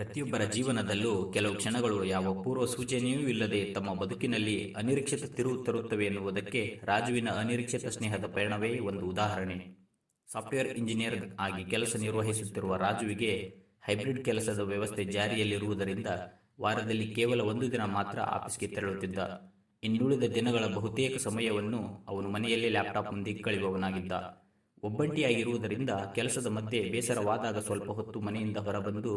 ಪ್ರತಿಯೊಬ್ಬರ ಜೀವನದಲ್ಲೂ ಕೆಲವು ಕ್ಷಣಗಳು ಯಾವ ಪೂರ್ವ ಸೂಚನೆಯೂ ಇಲ್ಲದೆ ತಮ್ಮ ಬದುಕಿನಲ್ಲಿ ಅನಿರೀಕ್ಷಿತ ತಿರುವು ತರುತ್ತವೆ ಎನ್ನುವುದಕ್ಕೆ ರಾಜುವಿನ ಅನಿರೀಕ್ಷಿತ ಸ್ನೇಹದ ಪಯಣವೇ ಒಂದು ಉದಾಹರಣೆ. ಸಾಫ್ಟ್ವೇರ್ ಇಂಜಿನಿಯರ್ ಆಗಿ ಕೆಲಸ ನಿರ್ವಹಿಸುತ್ತಿರುವ ರಾಜುವಿಗೆ ಹೈಬ್ರಿಡ್ ಕೆಲಸದ ವ್ಯವಸ್ಥೆ ಜಾರಿಯಲ್ಲಿರುವುದರಿಂದ ವಾರದಲ್ಲಿ ಕೇವಲ ಒಂದು ದಿನ ಮಾತ್ರ ಆಫೀಸ್ಗೆ ತೆರಳುತ್ತಿದ್ದ. ಇನ್ನುಳಿದ ದಿನಗಳ ಬಹುತೇಕ ಸಮಯವನ್ನು ಅವನು ಮನೆಯಲ್ಲೇ ಲ್ಯಾಪ್ಟಾಪ್ ಮುಂದೆ ಕಳೆಯುವವನಾಗಿದ್ದ. ಒಬ್ಬಂಟಿಯಾಗಿರುವುದರಿಂದ ಕೆಲಸದ ಮಧ್ಯೆ ಬೇಸರವಾದಾಗ ಸ್ವಲ್ಪ ಹೊತ್ತು ಮನೆಯಿಂದ ಹೊರಬಂದು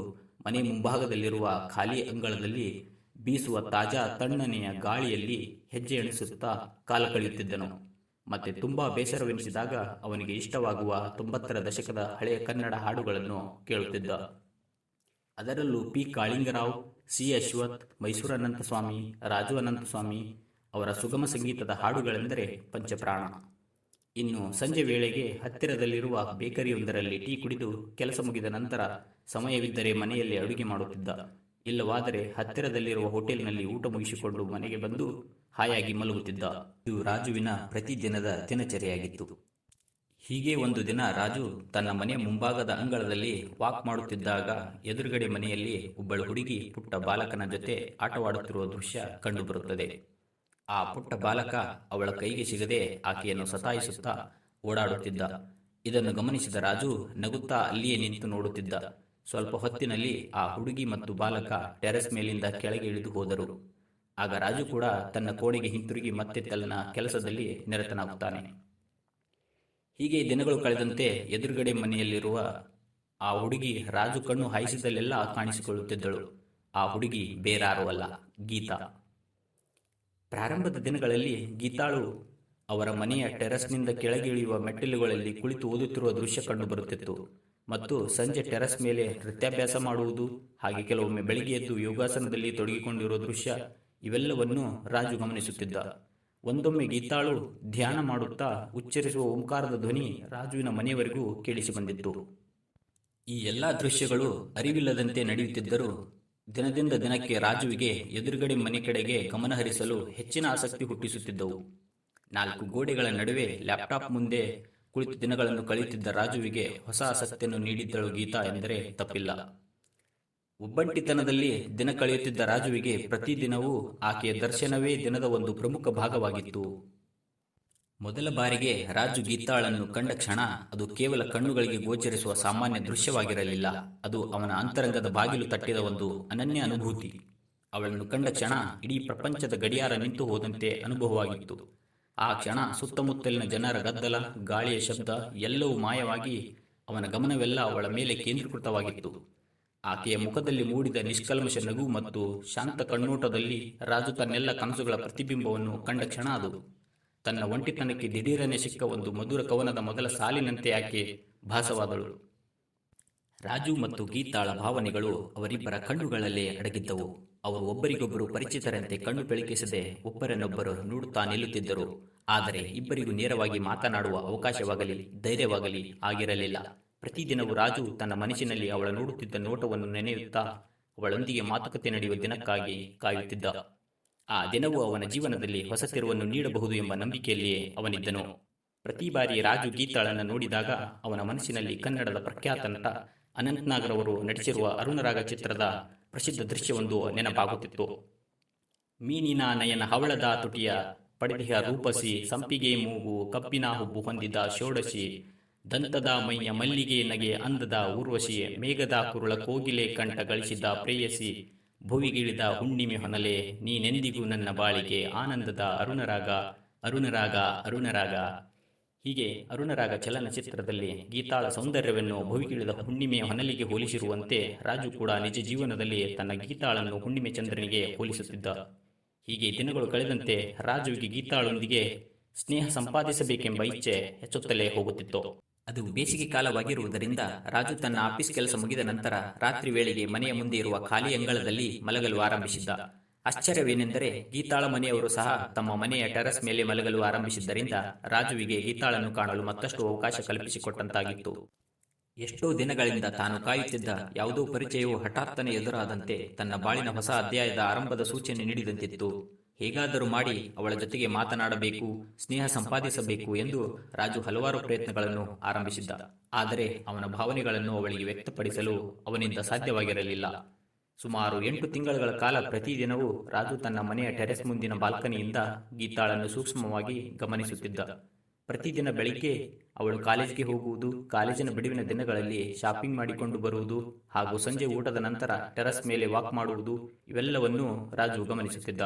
ಮನೆ ಮುಂಭಾಗದಲ್ಲಿರುವ ಖಾಲಿ ಅಂಗಳದಲ್ಲಿ ಬೀಸುವ ತಾಜಾ ತಣ್ಣನೆಯ ಗಾಳಿಯಲ್ಲಿ ಹೆಜ್ಜೆ ಎಣಿಸುತ್ತಾ ಕಾಲ ಕಳೆಯುತ್ತಿದ್ದನು. ಮತ್ತೆ ತುಂಬಾ ಬೇಸರವೆನಿಸಿದಾಗ ಅವನಿಗೆ ಇಷ್ಟವಾಗುವ 90ರ ದಶಕದ ಹಳೆಯ ಕನ್ನಡ ಹಾಡುಗಳನ್ನು ಕೇಳುತ್ತಿದ್ದ. ಅದರಲ್ಲೂ ಪಿ ಕಾಳಿಂಗರಾವ್, ಸಿ ಅಶ್ವಥ್, ಮೈಸೂರು ಅನಂತಸ್ವಾಮಿ, ರಾಜು ಅನಂತಸ್ವಾಮಿ ಅವರ ಸುಗಮ ಸಂಗೀತದ ಹಾಡುಗಳೆಂದರೆ ಪಂಚಪ್ರಾಣ. ಇನ್ನು ಸಂಜೆ ವೇಳೆಗೆ ಹತ್ತಿರದಲ್ಲಿರುವ ಬೇಕರಿಯೊಂದರಲ್ಲಿ ಟೀ ಕುಡಿದು ಕೆಲಸ ಮುಗಿದ ನಂತರ ಸಮಯವಿದ್ದರೆ ಮನೆಯಲ್ಲಿ ಅಡುಗೆ ಮಾಡುತ್ತಿದ್ದ. ಇಲ್ಲವಾದರೆ ಹತ್ತಿರದಲ್ಲಿರುವ ಹೋಟೆಲ್ನಲ್ಲಿ ಊಟ ಮುಗಿಸಿಕೊಂಡು ಮನೆಗೆ ಬಂದು ಹಾಯಾಗಿ ಮಲಗುತ್ತಿದ್ದ. ಇದು ರಾಜುವಿನ ಪ್ರತಿದಿನದ ದಿನಚರಿಯಾಗಿತ್ತು. ಹೀಗೆ ಒಂದು ದಿನ ರಾಜು ತನ್ನ ಮನೆಯ ಮುಂಭಾಗದ ಅಂಗಳದಲ್ಲಿ ವಾಕ್ ಮಾಡುತ್ತಿದ್ದಾಗ ಎದುರುಗಡೆ ಮನೆಯಲ್ಲಿ ಒಬ್ಬಳು ಹುಡುಗಿ ಪುಟ್ಟ ಬಾಲಕನ ಜೊತೆ ಆಟವಾಡುತ್ತಿರುವ ದೃಶ್ಯ ಕಂಡುಬರುತ್ತದೆ. ಆ ಪುಟ್ಟ ಬಾಲಕ ಅವಳ ಕೈಗೆ ಸಿಗದೆ ಆಕೆಯನ್ನು ಸತಾಯಿಸುತ್ತಾ ಓಡಾಡುತ್ತಿದ್ದ. ಇದನ್ನು ಗಮನಿಸಿದ ರಾಜು ನಗುತ್ತಾ ಅಲ್ಲಿಯೇ ನಿಂತು ನೋಡುತ್ತಿದ್ದ. ಸ್ವಲ್ಪ ಹೊತ್ತಿನಲ್ಲಿ ಆ ಹುಡುಗಿ ಮತ್ತು ಬಾಲಕ ಟೆರೆಸ್ ಮೇಲಿಂದ ಕೆಳಗೆ ಇಳಿದು ಹೋದರು. ಆಗ ರಾಜು ಕೂಡ ತನ್ನ ಕೋಣೆಗೆ ಹಿಂತಿರುಗಿ ಮತ್ತೆ ತನ್ನ ಕೆಲಸದಲ್ಲಿ ನಿರತನಾಗುತ್ತಾನೆ. ಹೀಗೆ ದಿನಗಳು ಕಳೆದಂತೆ ಎದುರುಗಡೆ ಮನೆಯಲ್ಲಿರುವ ಆ ಹುಡುಗಿ ರಾಜು ಕಣ್ಣು ಹಾಯಿಸಿದಲ್ಲೆಲ್ಲ ಕಾಣಿಸಿಕೊಳ್ಳುತ್ತಿದ್ದಳು. ಆ ಹುಡುಗಿ ಬೇರಾರೂ ಅಲ್ಲ, ಗೀತಾ. ಪ್ರಾರಂಭದ ದಿನಗಳಲ್ಲಿ ಗೀತಾಳು ಅವರ ಮನೆಯ ಟೆರೆಸ್ನಿಂದ ಕೆಳಗೆ ಇಳಿಯುವ ಮೆಟ್ಟಿಲುಗಳಲ್ಲಿ ಕುಳಿತು ಓದುತ್ತಿರುವ ದೃಶ್ಯ ಕಂಡು ಬರುತ್ತಿತ್ತು. ಮತ್ತು ಸಂಜೆ ಟೆರೆಸ್ ಮೇಲೆ ನೃತ್ಯಾಭ್ಯಾಸ ಮಾಡುವುದು, ಹಾಗೆ ಕೆಲವೊಮ್ಮೆ ಬೆಳಿಗ್ಗೆ ಎದ್ದು ಯೋಗಾಸನದಲ್ಲಿ ತೊಡಗಿಕೊಂಡಿರುವ ದೃಶ್ಯ, ಇವೆಲ್ಲವನ್ನು ರಾಜು ಗಮನಿಸುತ್ತಿದ್ದ. ಒಂದೊಮ್ಮೆ ಗೀತಾಳು ಧ್ಯಾನ ಮಾಡುತ್ತಾ ಉಚ್ಚರಿಸುವ ಓಂಕಾರದ ಧ್ವನಿ ರಾಜುವಿನ ಮನೆಯವರೆಗೂ ಕೇಳಿಸಿ ಬಂದಿತ್ತು. ಈ ಎಲ್ಲ ದೃಶ್ಯಗಳು ಅರಿವಿಲ್ಲದಂತೆ ನಡೆಯುತ್ತಿದ್ದರೂ ದಿನದಿಂದ ದಿನಕ್ಕೆ ರಾಜುವಿಗೆ ಎದುರುಗಡೆ ಮನೆ ಕಡೆಗೆ ಗಮನಹರಿಸಲು ಹೆಚ್ಚಿನ ಆಸಕ್ತಿ ಹುಟ್ಟಿಸುತ್ತಿದ್ದವು. 4 ಗೋಡೆಗಳ ನಡುವೆ ಲ್ಯಾಪ್ಟಾಪ್ ಮುಂದೆ ಕುಳಿತು ದಿನಗಳನ್ನು ಕಳೆಯುತ್ತಿದ್ದ ರಾಜುವಿಗೆ ಹೊಸ ಆಸಕ್ತಿಯನ್ನು ನೀಡಿದ್ದಳು ಗೀತಾ ಎಂದರೆ ತಪ್ಪಿಲ್ಲ. ಒಬ್ಬಂಟಿತನದಲ್ಲಿ ದಿನ ಕಳೆಯುತ್ತಿದ್ದ ರಾಜುವಿಗೆ ಪ್ರತಿದಿನವೂ ಆಕೆಯ ದರ್ಶನವೇ ದಿನದ ಒಂದು ಪ್ರಮುಖ ಭಾಗವಾಗಿತ್ತು. ಮೊದಲ ಬಾರಿಗೆ ರಾಜು ಗೀತಾಳನ್ನು ಕಂಡ ಕ್ಷಣ ಅದು ಕೇವಲ ಕಣ್ಣುಗಳಿಗೆ ಗೋಚರಿಸುವ ಸಾಮಾನ್ಯ ದೃಶ್ಯವಾಗಿರಲಿಲ್ಲ. ಅದು ಅವನ ಅಂತರಂಗದ ಬಾಗಿಲು ತಟ್ಟಿದ ಒಂದು ಅನನ್ಯ ಅನುಭೂತಿ. ಅವಳನ್ನು ಕಂಡ ಕ್ಷಣ ಇಡೀ ಪ್ರಪಂಚದ ಗಡಿಯಾರ ನಿಂತು ಹೋದಂತೆ ಅನುಭವವಾಗಿತ್ತು. ಆ ಕ್ಷಣ ಸುತ್ತಮುತ್ತಲಿನ ಜನರ ಗದ್ದಲ, ಗಾಳಿಯ ಶಬ್ದ ಎಲ್ಲವೂ ಮಾಯವಾಗಿ ಅವನ ಗಮನವೆಲ್ಲ ಅವಳ ಮೇಲೆ ಕೇಂದ್ರೀಕೃತವಾಗಿತ್ತು. ಆಕೆಯ ಮುಖದಲ್ಲಿ ಮೂಡಿದ ನಿಷ್ಕಲ್ಮಶ ನಗು ಮತ್ತು ಶಾಂತ ಕಣ್ಣೋಟದಲ್ಲಿ ರಾಜು ತನ್ನೆಲ್ಲ ಕನಸುಗಳ ಪ್ರತಿಬಿಂಬವನ್ನು ಕಂಡ ಕ್ಷಣ ಅದು. ತನ್ನ ಒಂಟಿತನಕ್ಕೆ ದಿಢೀರನೆ ಸಿಕ್ಕ ಒಂದು ಮಧುರ ಕವನದ ಮೊದಲ ಸಾಲಿನಂತೆ ಆಕೆ ಭಾಸವಾದಳು. ರಾಜು ಮತ್ತು ಗೀತಾಳ ಭಾವನೆಗಳು ಅವರಿಬ್ಬರ ಕಣ್ಣುಗಳಲ್ಲೇ ಅಡಗಿದ್ದವು. ಅವರು ಒಬ್ಬರಿಗೊಬ್ಬರು ಪರಿಚಿತರಂತೆ ಕಣ್ಣು ಬೆಳಕಿಸದೆ ಒಬ್ಬರನ್ನೊಬ್ಬರು ನೋಡುತ್ತಾ ನಿಲ್ಲುತ್ತಿದ್ದರು. ಆದರೆ ಇಬ್ಬರಿಗೂ ನೇರವಾಗಿ ಮಾತನಾಡುವ ಅವಕಾಶವಾಗಲಿ ಧೈರ್ಯವಾಗಲಿ ಆಗಿರಲಿಲ್ಲ. ಪ್ರತಿದಿನವೂ ರಾಜು ತನ್ನ ಮನಸ್ಸಿನಲ್ಲಿ ಅವಳ ನೋಡುತ್ತಿದ್ದ ನೋಟವನ್ನು ನೆನೆಯುತ್ತಾ ಅವಳೊಂದಿಗೆ ಮಾತುಕತೆ ನಡೆಯುವ ದಿನಕ್ಕಾಗಿ ಕಾಯುತ್ತಿದ್ದ. ಆ ದಿನವೂ ಅವನ ಜೀವನದಲ್ಲಿ ಹೊಸ ತಿರುವನ್ನು ನೀಡಬಹುದು ಎಂಬ ನಂಬಿಕೆಯಲ್ಲಿಯೇ ಅವನಿದ್ದನು. ಪ್ರತಿ ಬಾರಿ ರಾಜು ಗೀತಾಳನ್ನು ನೋಡಿದಾಗ ಅವನ ಮನಸ್ಸಿನಲ್ಲಿ ಕನ್ನಡದ ಪ್ರಖ್ಯಾತ ನಟ ಅನಂತ್ನಾಗ್ರವರು ನಟಿಸಿರುವ ಅರುಣರಾಗ ಚಿತ್ರದ ಪ್ರಸಿದ್ಧ ದೃಶ್ಯವೊಂದು ನೆನಪಾಗುತ್ತಿತ್ತು. ಮೀನಿನ ನಯನ ಹವಳದ ತುಟಿಯ ಪಡೆದಿಹ ರೂಪಸಿ, ಸಂಪಿಗೆ ಮೂಗು, ಕಪ್ಪಿನ ಹುಬ್ಬು ಹೊಂದಿದ ಷೋಡಶಿ, ದಂತದ ಮೈಯ ಮಲ್ಲಿಗೆ ನಗೆ ಅಂದದ ಊರ್ವಶಿ, ಮೇಘದ ಕುರುಳ ಕೋಗಿಲೆ ಕಂಠ ಗಳಿಸಿದ ಪ್ರೇಯಸಿ, ಭುವಿಗಿಳಿದ ಹುಣ್ಣಿಮೆ ಹೊನಲೆ, ನೀನೆಂದಿಗೂ ನನ್ನ ಬಾಳಿಗೆ ಆನಂದದ ಅರುಣರಾಗ, ಅರುಣರಾಗ, ಅರುಣರಾಗ. ಹೀಗೆ ಅರುಣರಾಗ ಚಲನಚಿತ್ರದಲ್ಲಿ ಗೀತಾಳ ಸೌಂದರ್ಯವನ್ನು ಭುವಿಗಿಳಿದ ಹುಣ್ಣಿಮೆಯ ಹೊನಲಿಗೆ ಹೋಲಿಸಿರುವಂತೆ ರಾಜು ಕೂಡ ನಿಜ ಜೀವನದಲ್ಲಿ ತನ್ನ ಗೀತಾಳನ್ನು ಹುಣ್ಣಿಮೆ ಚಂದ್ರನಿಗೆ ಹೋಲಿಸುತ್ತಿದ್ದ. ಹೀಗೆ ದಿನಗಳು ಕಳೆದಂತೆ ರಾಜುವಿಗೆ ಗೀತಾಳೊಂದಿಗೆ ಸ್ನೇಹ ಸಂಪಾದಿಸಬೇಕೆಂಬ ಇಚ್ಛೆ ಹೆಚ್ಚುತ್ತಲೇ ಹೋಗುತ್ತಿತ್ತು. ಅದು ಬೇಸಿಗೆ ಕಾಲವಾಗಿರುವುದರಿಂದ ರಾಜು ತನ್ನ ಆಫೀಸ್ ಕೆಲಸ ಮುಗಿದ ನಂತರ ರಾತ್ರಿ ವೇಳೆಗೆ ಮನೆಯ ಮುಂದೆ ಇರುವ ಖಾಲಿ ಅಂಗಳದಲ್ಲಿ ಮಲಗಲು ಆರಂಭಿಸಿದ್ದ. ಆಶ್ಚರ್ಯವೇನೆಂದರೆ ಗೀತಾಳ ಮನೆಯವರು ಸಹ ತಮ್ಮ ಮನೆಯ ಟೆರೆಸ್ ಮೇಲೆ ಮಲಗಲು ಆರಂಭಿಸಿದ್ದರಿಂದ ರಾಜುವಿಗೆ ಗೀತಾಳನ್ನು ಕಾಣಲು ಮತ್ತಷ್ಟು ಅವಕಾಶ ಕಲ್ಪಿಸಿಕೊಟ್ಟಂತಾಗಿತ್ತು. ಎಷ್ಟೋ ದಿನಗಳಿಂದ ತಾನು ಕಾಯುತ್ತಿದ್ದ ಯಾವುದೋ ಪರಿಚಯವು ಹಠಾತ್ತನೆ ಎದುರಾದಂತೆ ತನ್ನ ಬಾಳಿನ ಹೊಸ ಅಧ್ಯಾಯದ ಆರಂಭದ ಸೂಚನೆ ನೀಡಿದಂತಿತ್ತು. ಹೇಗಾದರೂ ಮಾಡಿ ಅವಳ ಜೊತೆಗೆ ಮಾತನಾಡಬೇಕು, ಸ್ನೇಹ ಸಂಪಾದಿಸಬೇಕು ಎಂದು ರಾಜು ಹಲವಾರು ಪ್ರಯತ್ನಗಳನ್ನು ಆರಂಭಿಸಿದ್ದ. ಆದರೆ ಅವನ ಭಾವನೆಗಳನ್ನು ಅವಳಿಗೆ ವ್ಯಕ್ತಪಡಿಸಲು ಅವನಿಂದ ಸಾಧ್ಯವಾಗಿರಲಿಲ್ಲ. ಸುಮಾರು 8 ತಿಂಗಳುಗಳ ಕಾಲ ಪ್ರತಿದಿನವೂ ರಾಜು ತನ್ನ ಮನೆಯ ಟೆರೆಸ್ ಮುಂದಿನ ಬಾಲ್ಕನಿಯಿಂದ ಗೀತಾಳನ್ನು ಸೂಕ್ಷ್ಮವಾಗಿ ಗಮನಿಸುತ್ತಿದ್ದ. ಪ್ರತಿದಿನ ಬೆಳಿಗ್ಗೆ ಅವಳು ಕಾಲೇಜಿಗೆ ಹೋಗುವುದು, ಕಾಲೇಜಿನ ಬಿಡುವಿನ ದಿನಗಳಲ್ಲಿ ಶಾಪಿಂಗ್ ಮಾಡಿಕೊಂಡು ಬರುವುದು ಹಾಗೂ ಸಂಜೆ ಊಟದ ನಂತರ ಟೆರೆಸ್ ಮೇಲೆ ವಾಕ್ ಮಾಡುವುದು, ಇವೆಲ್ಲವನ್ನೂ ರಾಜು ಗಮನಿಸುತ್ತಿದ್ದ.